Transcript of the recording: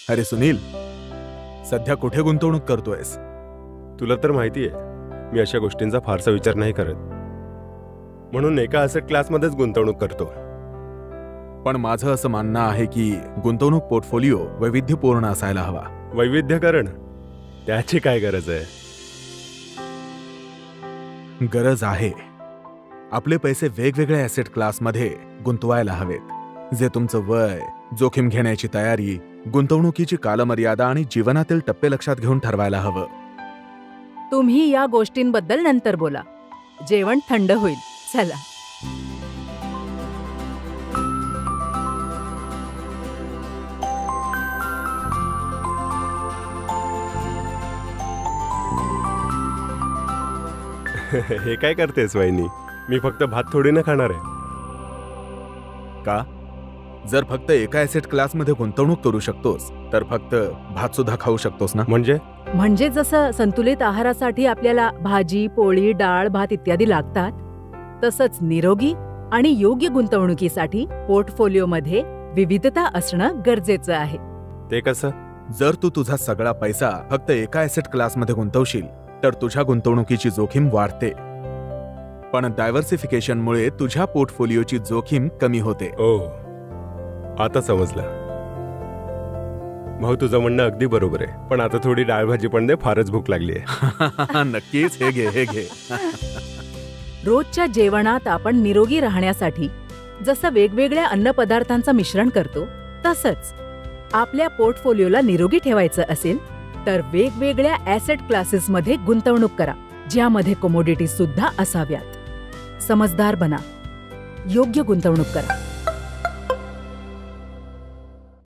अरे सुनील, सध्या कुठे गुंतवणूक करतोयस? तुला तर माहिती आहे मी अशा गोष्टींचा फारसा विचार नाही करत, म्हणून एका असेट क्लासमध्येच गुंतवणूक करतो. पण माझं असं मानणं आहे की गुंतवणूक पोर्टफोलिओ वैविध्यपूर्ण असायला हवा. वैविध्यकरण त्याची काय गरज आहे? गरज आहे. आपले पैसे वेगवेगळ्या ॲसेट क्लासमध्ये गुंतवायला हवेत, जे तुमचं वय, जोखीम घेण्याची तयारी, गुंतवणुकीची कालमर्यादा आणि जीवनातील टप्पे लक्षात घेऊन ठरवायला हवं. तुम्ही या गोष्टींबद्दल नंतर बोला. जेवण थंड होईल. चला. हे काय करतेस वहिनी? मी फक्त भात थोडी ना खाणार आहे. का? जर फक्त एका ॲसेट क्लासमध्ये गुंतवणूक करू शकतोस तर फक्त भात सुद्धा खाऊ शकतोस ना? म्हणजे जसं संतुलित आहारासाठी आपल्याला भाजी, पोळी, डाळ, भात इत्यादी लागतात, तसंच निरोगी आणि योग्य गुंतवणुकीसाठी पोर्टफोलिओमध्ये विविधता असणं गरजेचं आहे. ते कसं? जर तू तुझा सगळा पैसा फक्त एका ॲसेट क्लासमध्ये गुंतवशील तर तुझ्या गुंतवणुकीची जोखीम वाढते, पण डायव्हर्सिफिकेशनमुळे तुझ्या पोर्टफोलिओची जोखीम कमी होते. आता समजलं. भाऊ, तुझं म्हणणं अगदी बरोबर आहे, पण आता थोडी डाळ भाजी पण दे, फारच भूक लागली आहे. नक्कीच, हे घे, हे घे. रोजच्या जेवणात आपण निरोगी राहण्यासाठी जसं वेगवेगळ्या अन्नपदार्थांचं मिश्रण करतो, तसंच आपल्या पोर्टफोलिओला निरोगी ठेवायचं असेल तर वेगवेगळ्या ॲसेट क्लासेसमध्ये गुंतवणूक करा, ज्यामध्ये कमोडिटीज सुद्धा असाव्यात. समजदार बना, योग्य गुंतवणूक करा.